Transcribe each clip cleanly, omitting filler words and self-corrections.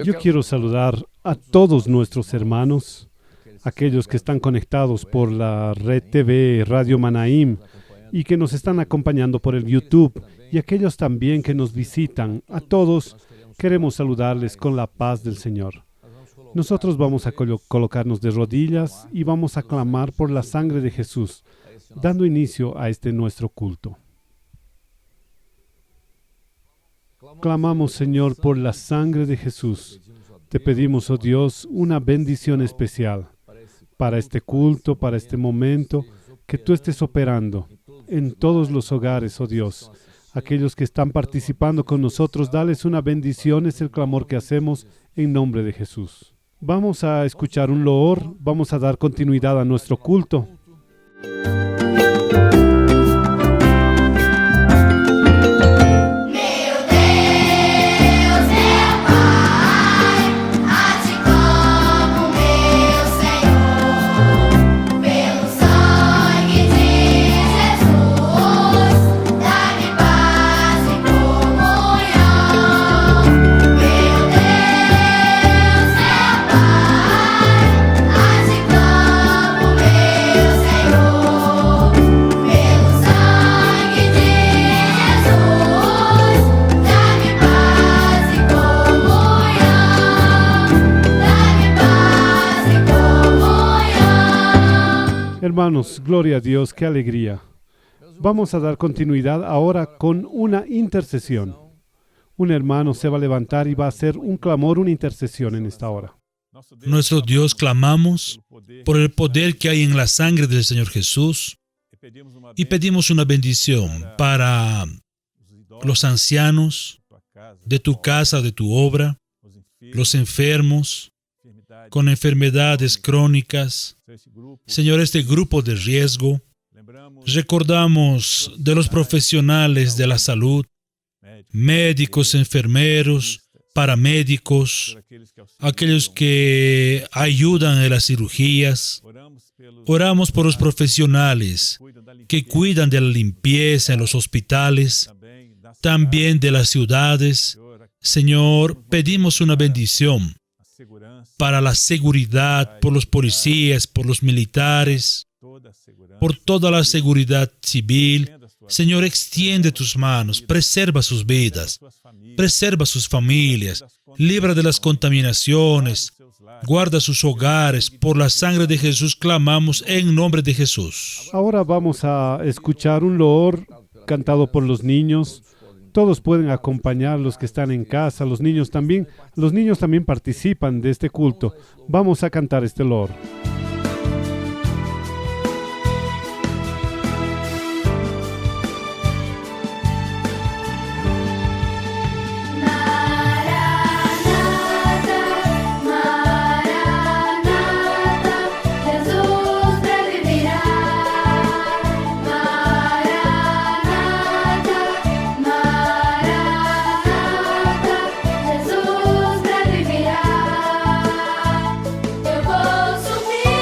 Yo quiero saludar a todos nuestros hermanos, aquellos que están conectados por la red TV Radio Manaim y que nos están acompañando por el YouTube, y aquellos también que nos visitan. A todos queremos saludarles con la paz del Señor. Nosotros vamos a colocarnos de rodillas y vamos a clamar por la sangre de Jesús, dando inicio a este nuestro culto. Clamamos, Señor, por la sangre de Jesús. Te pedimos, oh Dios, una bendición especial para este culto, para este momento, que tú estés operando en todos los hogares, oh Dios. Aquellos que están participando con nosotros, dales una bendición, es el clamor que hacemos en nombre de Jesús. Vamos a escuchar un loor, vamos a dar continuidad a nuestro culto. Hermanos, gloria a Dios, qué alegría. Vamos a dar continuidad ahora con una intercesión. Un hermano se va a levantar y va a hacer un clamor, una intercesión en esta hora. Nuestro Dios, clamamos por el poder que hay en la sangre del Señor Jesús y pedimos una bendición para los ancianos de tu casa, de tu obra, los enfermos, con enfermedades crónicas. Señor, este grupo de riesgo, recordamos de los profesionales de la salud, médicos, enfermeros, paramédicos, aquellos que ayudan en las cirugías. Oramos por los profesionales que cuidan de la limpieza en los hospitales, también de las ciudades. Señor, pedimos una bendición para la seguridad, por los policías, por los militares, por toda la seguridad civil. Señor, extiende tus manos, preserva sus vidas, preserva sus familias, libra de las contaminaciones, guarda sus hogares. Por la sangre de Jesús clamamos en nombre de Jesús. Ahora vamos a escuchar un loor cantado por los niños. Todos pueden acompañar, los que están en casa, los niños también. Los niños también participan de este culto. Vamos a cantar este loor. Eu vou subir.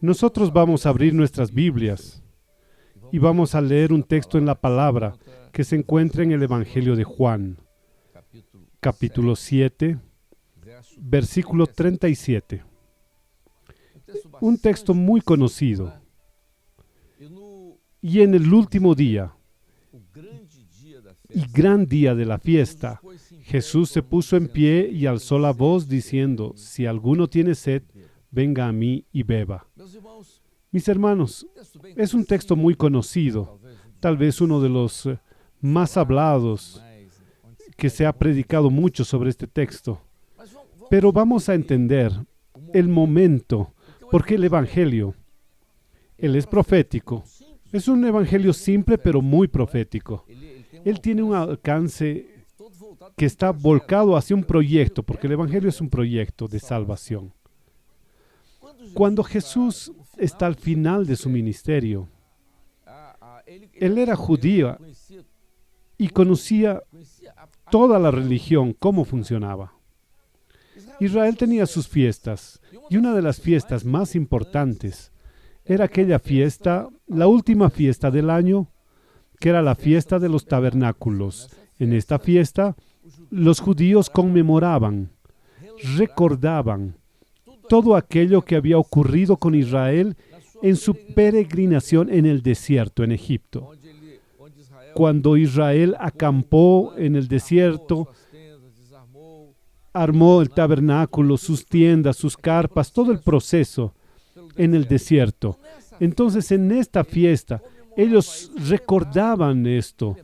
Nosotros vamos a abrir nuestras Biblias y vamos a leer un texto en la palabra que se encuentra en el Evangelio de Juan, capítulo 7, versículo 37. Un texto muy conocido. Y en el último día y gran día de la fiesta, Jesús se puso en pie y alzó la voz diciendo: si alguno tiene sed, venga a mí y beba. Mis hermanos, es un texto muy conocido, tal vez uno de los más hablados, que se ha predicado mucho sobre este texto. Pero vamos a entender el momento, porque el Evangelio, él es profético. Es un Evangelio simple, pero muy profético. Él tiene un alcance que está volcado hacia un proyecto, porque el Evangelio es un proyecto de salvación. Cuando Jesús está al final de su ministerio, él era judío y conocía toda la religión, cómo funcionaba. Israel tenía sus fiestas, y una de las fiestas más importantes era aquella fiesta, la última fiesta del año, que era la fiesta de los tabernáculos. En esta fiesta, los judíos conmemoraban, recordaban todo aquello que había ocurrido con Israel en su peregrinación en el desierto, en Egipto. Cuando Israel acampó en el desierto, armó el tabernáculo, sus tiendas, sus carpas, todo el proceso en el desierto. Entonces, en esta fiesta, ellos recordaban esto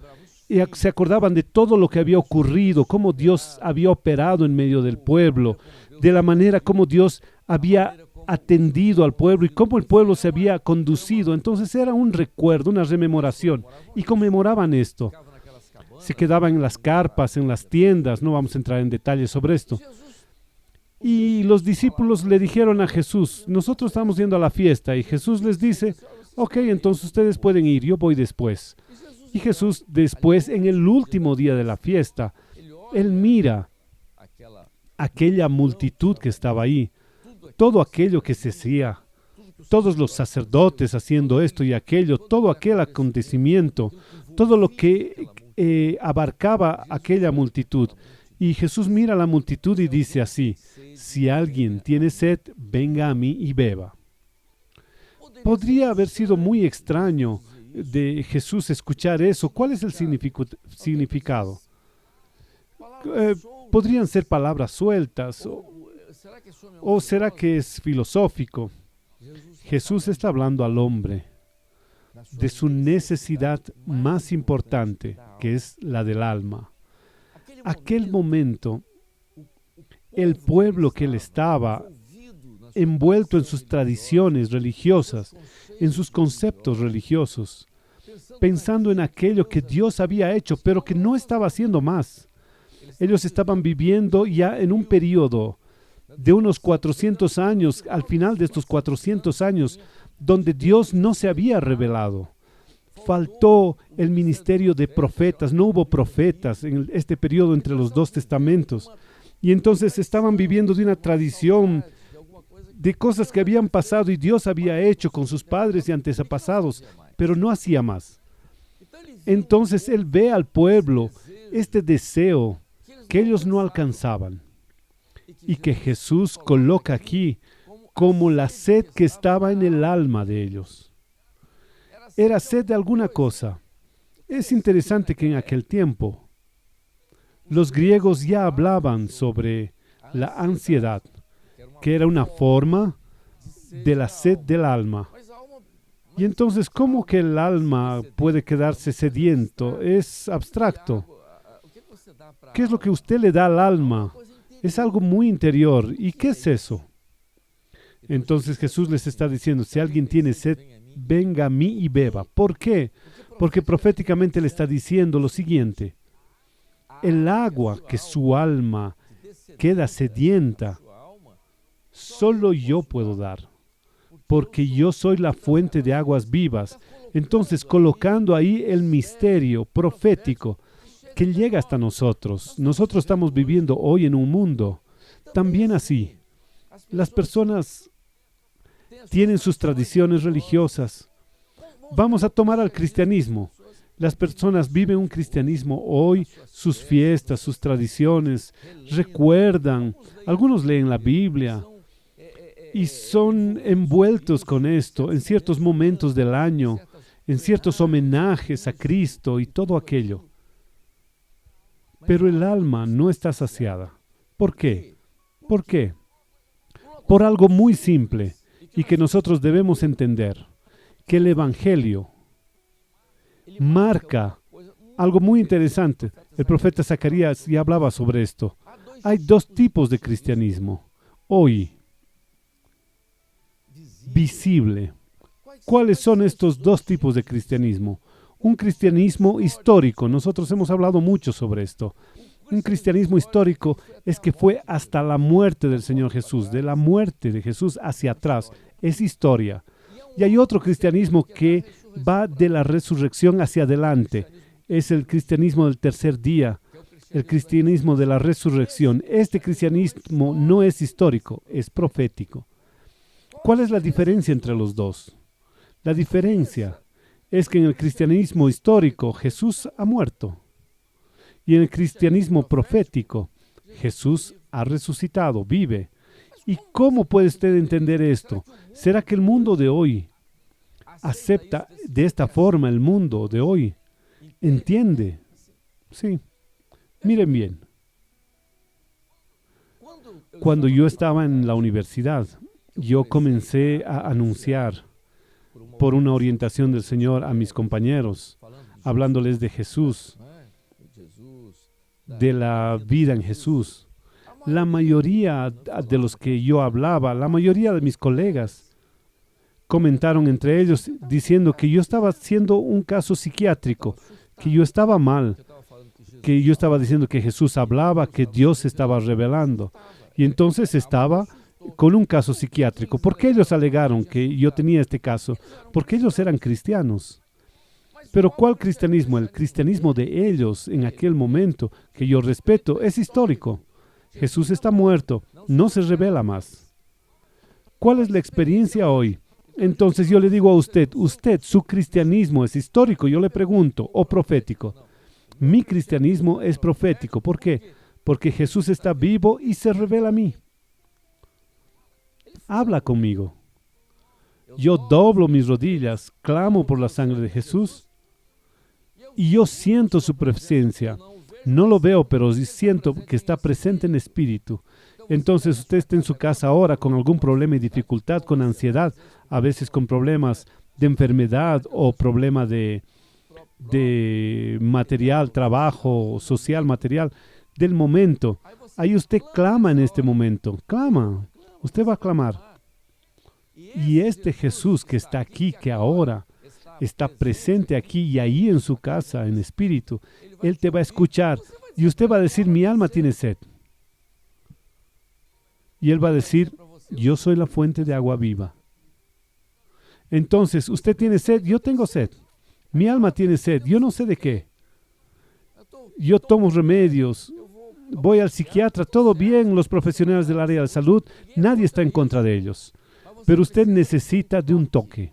y se acordaban de todo lo que había ocurrido, cómo Dios había operado en medio del pueblo, de la manera como Dios había atendido al pueblo y cómo el pueblo se había conducido. Entonces era un recuerdo, una rememoración, y conmemoraban esto. Se quedaban en las carpas, en las tiendas, no vamos a entrar en detalles sobre esto. Y los discípulos le dijeron a Jesús: nosotros estamos yendo a la fiesta, y Jesús les dice: ok, entonces ustedes pueden ir, yo voy después. Y Jesús después, en el último día de la fiesta, él mira aquella multitud que estaba ahí, todo aquello que se hacía, todos los sacerdotes haciendo esto y aquello, todo aquel acontecimiento, todo lo que abarcaba aquella multitud. Y Jesús mira a la multitud y dice así: si alguien tiene sed, venga a mí y beba. Podría haber sido muy extraño de Jesús escuchar eso. ¿Cuál es el significado? Podrían ser palabras sueltas, o será que es filosófico. Jesús está hablando al hombre de su necesidad más importante, que es la del alma. Aquel momento, el pueblo que él estaba envuelto en sus tradiciones religiosas, en sus conceptos religiosos, pensando en aquello que Dios había hecho, pero que no estaba haciendo más. Ellos estaban viviendo ya en un periodo de unos 400 años, al final de estos 400 años, donde Dios no se había revelado. Faltó el ministerio de profetas, no hubo profetas en este periodo entre los dos testamentos. Y entonces estaban viviendo de una tradición de cosas que habían pasado y Dios había hecho con sus padres y antepasados, pero no hacía más. Entonces él ve al pueblo este deseo que ellos no alcanzaban y que Jesús coloca aquí como la sed que estaba en el alma de ellos. Era sed de alguna cosa. Es interesante que en aquel tiempo los griegos ya hablaban sobre la ansiedad, que era una forma de la sed del alma. Y entonces, ¿cómo que el alma puede quedarse sediento? Es abstracto. ¿Qué es lo que usted le da al alma? Es algo muy interior. ¿Y qué es eso? Entonces Jesús les está diciendo: si alguien tiene sed, venga a mí y beba. ¿Por qué? Porque proféticamente le está diciendo lo siguiente: el agua que su alma queda sedienta, solo yo puedo dar, porque yo soy la fuente de aguas vivas. Entonces, colocando ahí el misterio profético que llega hasta nosotros. Nosotros estamos viviendo hoy en un mundo también así. Las personas tienen sus tradiciones religiosas. Vamos a tomar al cristianismo. Las personas viven un cristianismo hoy, sus fiestas, sus tradiciones, recuerdan, algunos leen la Biblia y son envueltos con esto en ciertos momentos del año, en ciertos homenajes a Cristo y todo aquello. Pero el alma no está saciada. ¿Por qué? ¿Por qué? Por algo muy simple y que nosotros debemos entender, que el Evangelio marca algo muy interesante. El profeta Zacarías ya hablaba sobre esto. Hay dos tipos de cristianismo. Hoy, visible. ¿Cuáles son estos dos tipos de cristianismo? Un cristianismo histórico. Nosotros hemos hablado mucho sobre esto. Un cristianismo histórico es que fue hasta la muerte del Señor Jesús, de la muerte de Jesús hacia atrás. Es historia. Y hay otro cristianismo que va de la resurrección hacia adelante. Es el cristianismo del tercer día, el cristianismo de la resurrección. Este cristianismo no es histórico, es profético. ¿Cuál es la diferencia entre los dos? La diferencia es que en el cristianismo histórico Jesús ha muerto. Y en el cristianismo profético Jesús ha resucitado, vive. ¿Y cómo puede usted entender esto? ¿Será que el mundo de hoy acepta de esta forma el mundo de hoy? ¿Entiende? Sí. Miren bien. Cuando yo estaba en la universidad, yo comencé a anunciar por una orientación del Señor a mis compañeros, hablándoles de Jesús, de la vida en Jesús. La mayoría de los que yo hablaba, la mayoría de mis colegas, comentaron entre ellos diciendo que yo estaba haciendo un caso psiquiátrico, que yo estaba mal, que yo estaba diciendo que Jesús hablaba, que Dios se estaba revelando. Y entonces estaba con un caso psiquiátrico. ¿Por qué ellos alegaron que yo tenía este caso? Porque ellos eran cristianos. Pero ¿cuál cristianismo? El cristianismo de ellos en aquel momento, que yo respeto, es histórico. Jesús está muerto, no se revela más. ¿Cuál es la experiencia hoy? Entonces yo le digo a usted, su cristianismo es histórico, yo le pregunto, o profético. Mi cristianismo es profético. ¿Por qué? Porque Jesús está vivo y se revela a mí. Habla conmigo. Yo doblo mis rodillas, clamo por la sangre de Jesús y yo siento su presencia. No lo veo, pero siento que está presente en espíritu. Entonces usted está en su casa ahora con algún problema y dificultad, con ansiedad, a veces con problemas de enfermedad o problema de material, trabajo, social, material, del momento. Ahí usted clama en este momento, clama. Usted va a clamar. Y este Jesús que está aquí, que ahora está presente aquí y ahí en su casa, en espíritu, Él te va a escuchar y usted va a decir, mi alma tiene sed. Y Él va a decir, yo soy la fuente de agua viva. Entonces, usted tiene sed, yo tengo sed. Mi alma tiene sed, yo no sé de qué. Yo tomo remedios, voy al psiquiatra, todo bien, los profesionales del área de salud, nadie está en contra de ellos. Pero usted necesita de un toque.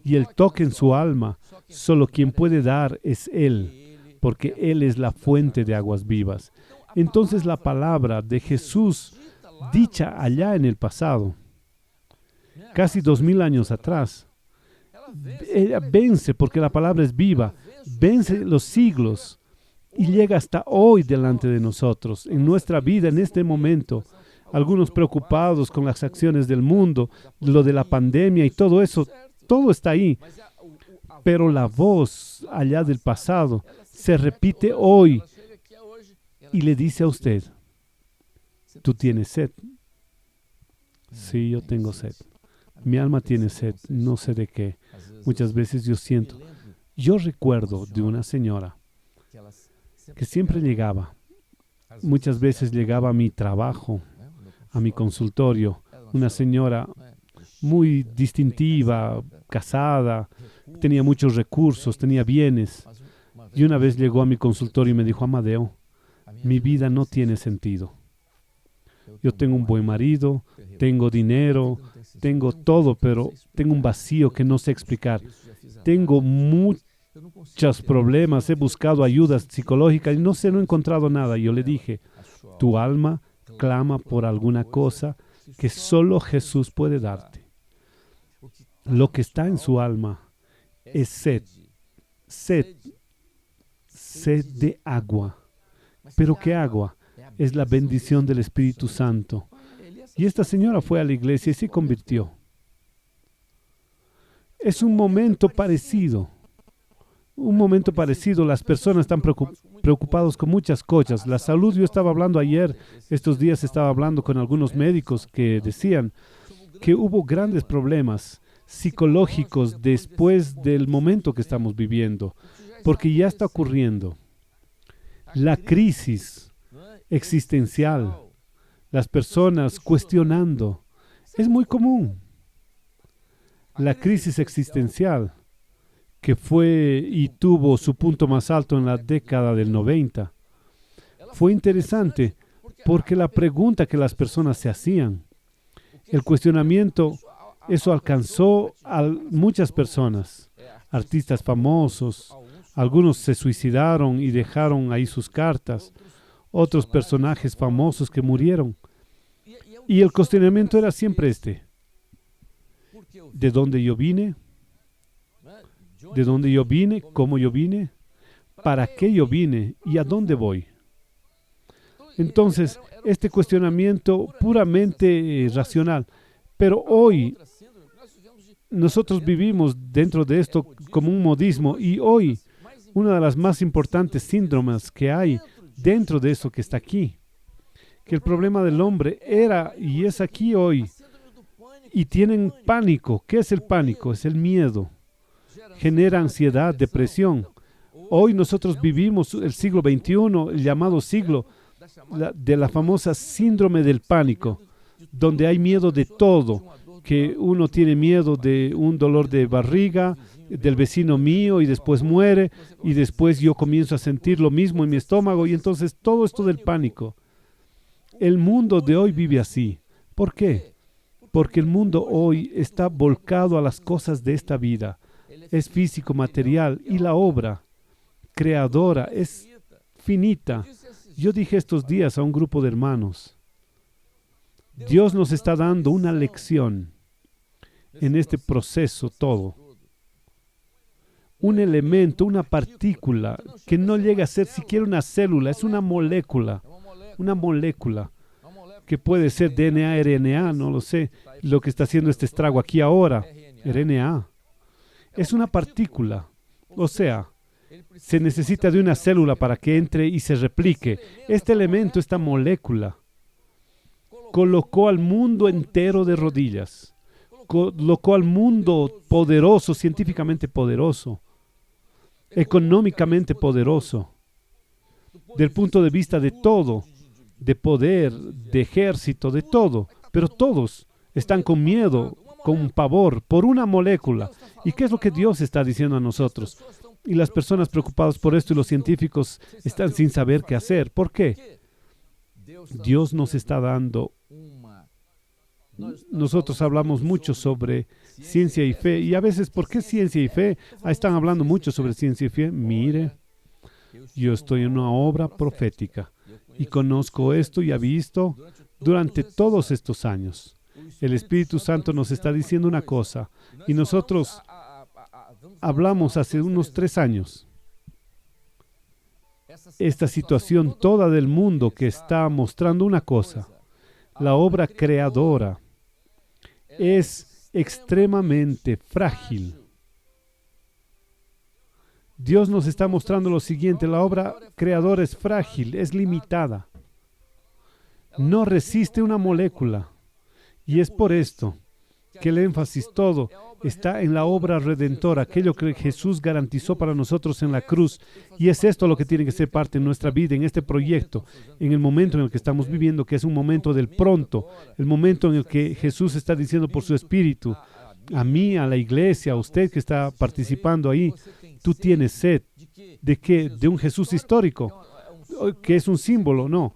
Y el toque en su alma, solo quien puede dar es Él, porque Él es la fuente de aguas vivas. Entonces la palabra de Jesús, dicha allá en el pasado, casi 2000 años atrás, ella vence, porque la palabra es viva, vence los siglos y llega hasta hoy delante de nosotros, en nuestra vida, en este momento. Algunos preocupados con las acciones del mundo, lo de la pandemia y todo eso, todo está ahí. Pero la voz allá del pasado se repite hoy y le dice a usted, ¿tú tienes sed? Sí, yo tengo sed. Mi alma tiene sed, no sé de qué. Muchas veces yo siento. Yo recuerdo de una señora que siempre llegaba. Muchas veces llegaba a mi trabajo, a mi consultorio. Una señora muy distintiva, casada, tenía muchos recursos, tenía bienes. Y una vez llegó a mi consultorio y me dijo, Amadeo, mi vida no tiene sentido. Yo tengo un buen marido, tengo dinero, tengo todo, pero tengo un vacío que no sé explicar. Tengo muchos problemas, he buscado ayuda psicológica y no he encontrado nada. Yo le dije, tu alma clama por alguna cosa que solo Jesús puede darte. Lo que está en su alma es sed de agua. ¿Pero qué agua? Es la bendición del Espíritu Santo. Y esta señora fue a la iglesia y se convirtió. Es un momento parecido. Las personas están preocupadas con muchas cosas. La salud, yo estaba hablando ayer, estos días estaba hablando con algunos médicos que decían que hubo grandes problemas psicológicos después del momento que estamos viviendo, porque ya está ocurriendo. La crisis existencial, las personas cuestionando, es muy común. La crisis existencial, que fue y tuvo su punto más alto en la década del 90, fue interesante porque la pregunta que las personas se hacían, el cuestionamiento, eso alcanzó a muchas personas, artistas famosos, algunos se suicidaron y dejaron ahí sus cartas, otros personajes famosos que murieron. Y el cuestionamiento era siempre este: ¿de dónde yo vine? ¿De dónde yo vine? ¿Cómo yo vine? ¿Para qué yo vine? ¿Y a dónde voy? Entonces, este cuestionamiento puramente racional. Pero hoy, nosotros vivimos dentro de esto como un modismo, y hoy, una de las más importantes síndromes que hay dentro de eso que está aquí, que el problema del hombre era y es aquí hoy, y tienen pánico. ¿Qué es el pánico? Es el miedo. Genera ansiedad, depresión. Hoy nosotros vivimos el siglo XXI, el llamado siglo de la famosa síndrome del pánico, donde hay miedo de todo, que uno tiene miedo de un dolor de barriga, del vecino mío, y después muere, y después yo comienzo a sentir lo mismo en mi estómago, y entonces todo esto del pánico. El mundo de hoy vive así. ¿Por qué? Porque el mundo hoy está volcado a las cosas de esta vida. Es físico, material, y la obra creadora es finita. Yo dije estos días a un grupo de hermanos, Dios nos está dando una lección en este proceso todo. Un elemento, una partícula que no llega a ser siquiera una célula, es una molécula que puede ser DNA, RNA, no lo sé, lo que está haciendo este estrago aquí ahora, RNA. Es una partícula, o sea, se necesita de una célula para que entre y se replique. Este elemento, esta molécula, colocó al mundo entero de rodillas, colocó al mundo poderoso, científicamente poderoso, económicamente poderoso, del punto de vista de todo, de poder, de ejército, de todo, pero todos están con miedo, con pavor, por una molécula. ¿Y qué es lo que Dios está diciendo a nosotros? Y las personas preocupadas por esto y los científicos están sin saber qué hacer. ¿Por qué? Dios nos está dando. Nosotros hablamos mucho sobre ciencia y fe, y a veces, ¿por qué ciencia y fe? Están hablando mucho sobre ciencia y fe. Mire, yo estoy en una obra profética y conozco esto y he visto durante todos estos años. El Espíritu Santo nos está diciendo una cosa, y nosotros hablamos hace unos 3 años. Esta situación toda del mundo que está mostrando una cosa, la obra creadora es extremadamente frágil. Dios nos está mostrando lo siguiente: la obra creadora es frágil, es limitada, no resiste una molécula. Y es por esto que el énfasis todo está en la obra redentora, aquello que Jesús garantizó para nosotros en la cruz. Y es esto lo que tiene que ser parte de nuestra vida, en este proyecto, en el momento en el que estamos viviendo, que es un momento del pronto, el momento en el que Jesús está diciendo por su Espíritu, a mí, a la iglesia, a usted que está participando ahí, tú tienes sed. ¿De qué? De un Jesús histórico, que es un símbolo, no.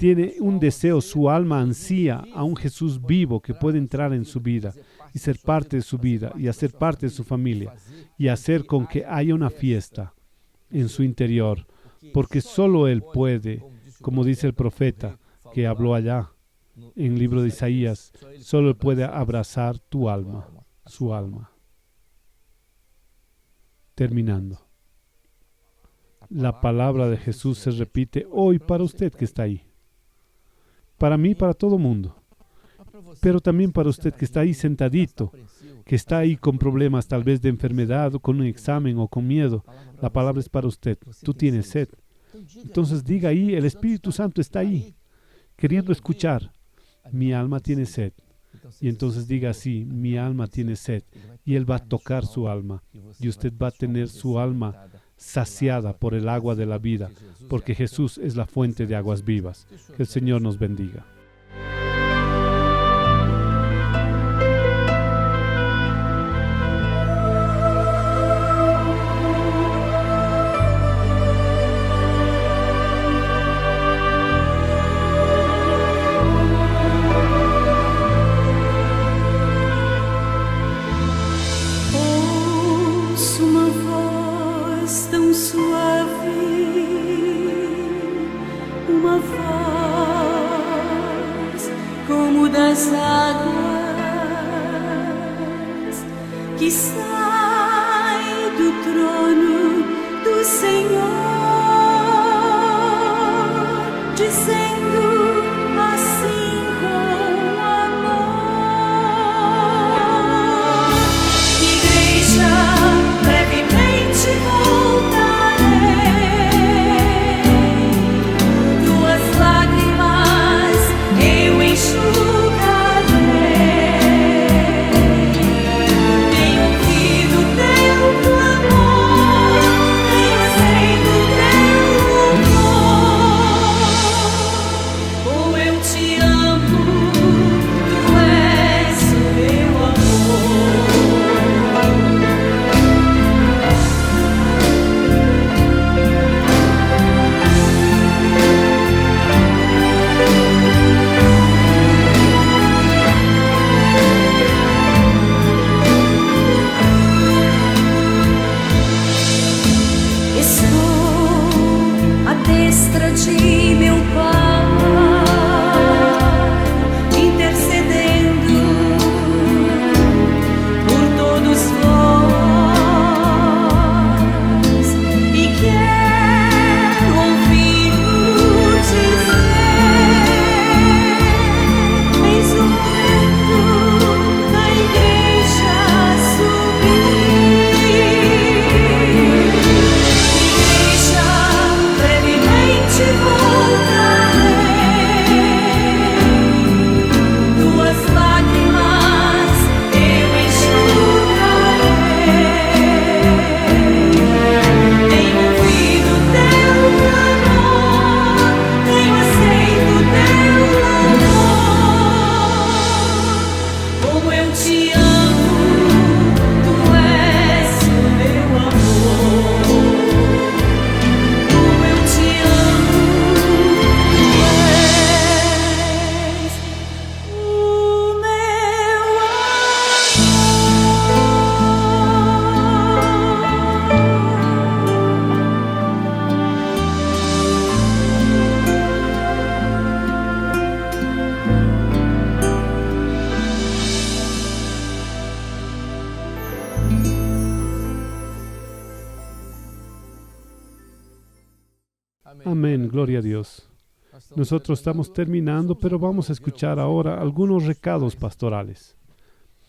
tiene un deseo, su alma ansía a un Jesús vivo que puede entrar en su vida y ser parte de su vida y hacer parte de su familia y hacer con que haya una fiesta en su interior, porque solo Él puede, como dice el profeta que habló allá en el libro de Isaías, solo Él puede abrazar tu alma, su alma. Terminando. La palabra de Jesús se repite hoy para usted que está ahí. Para mí, para todo el mundo. Pero también para usted que está ahí sentadito, que está ahí con problemas tal vez de enfermedad, o con un examen o con miedo. La palabra es para usted. Tú tienes sed. Entonces diga ahí, el Espíritu Santo está ahí, queriendo escuchar. Mi alma tiene sed. Y entonces diga así, mi alma tiene sed. Y Él va a tocar su alma. Y usted va a tener su alma saciada por el agua de la vida, porque Jesús es la fuente de aguas vivas. Que el Señor nos bendiga. Uma voz como das águas que sai do trono do Senhor, dizendo assim com amor: Igreja, brevemente voltarei. Amén, gloria a Dios. Nosotros estamos terminando, pero vamos a escuchar ahora algunos recados pastorales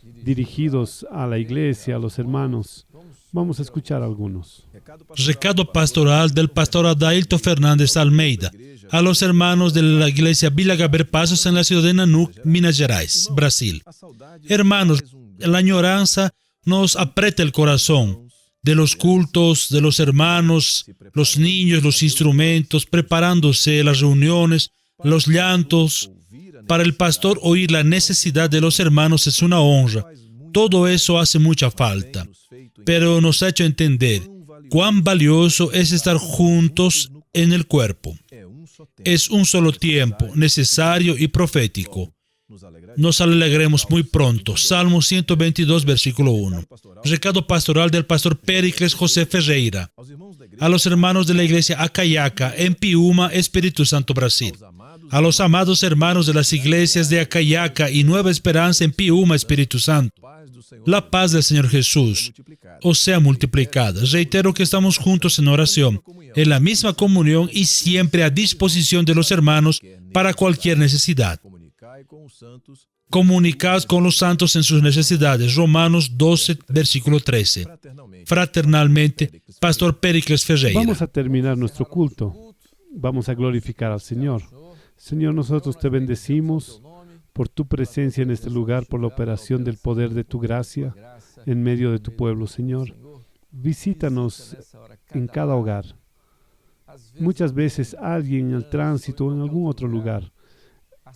dirigidos a la iglesia, a los hermanos. Vamos a escuchar algunos. Recado pastoral del pastor Adailto Fernández Almeida a los hermanos de la iglesia Villa Gaber Pasos en la ciudad de Nanuq, Minas Gerais, Brasil. Hermanos, la añoranza nos aprieta el corazón de los cultos, de los hermanos, los niños, los instrumentos, preparándose, las reuniones, los llantos. Para el pastor, oír la necesidad de los hermanos es una honra. Todo eso hace mucha falta, pero nos ha hecho entender cuán valioso es estar juntos en el cuerpo. es un solo tiempo, necesario y profético. Nos alegremos muy pronto. Salmo 122, versículo 1. Recado pastoral del pastor Péricles José Ferreira. A los hermanos de la iglesia Acayaca, en Piúma, Espíritu Santo, Brasil. A los amados hermanos de las iglesias de Acayaca y Nueva Esperanza en Piúma, Espíritu Santo. La paz del Señor Jesús os sea multiplicada. Reitero que estamos juntos en oración, en la misma comunión y siempre a disposición de los hermanos para cualquier necesidad. Comunicaos con los santos en sus necesidades. Romanos 12, versículo 13. Fraternalmente, Pastor Péricles Ferreira. Vamos a terminar nuestro culto. Vamos a glorificar al Señor. Señor, nosotros te bendecimos por tu presencia en este lugar, por la operación del poder de tu gracia en medio de tu pueblo, Señor. Visítanos en cada hogar. Muchas veces alguien en el tránsito o en algún otro lugar,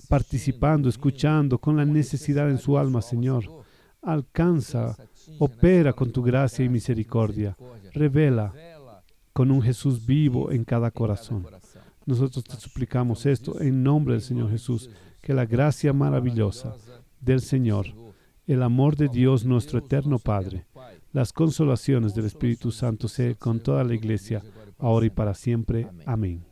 participando, escuchando, con la necesidad en su alma, Señor. Alcanza, opera con tu gracia y misericordia. Revela con un Jesús vivo en cada corazón. Nosotros te suplicamos esto en nombre del Señor Jesús, que la gracia maravillosa del Señor, el amor de Dios nuestro eterno Padre, las consolaciones del Espíritu Santo sea con toda la iglesia, ahora y para siempre. Amén.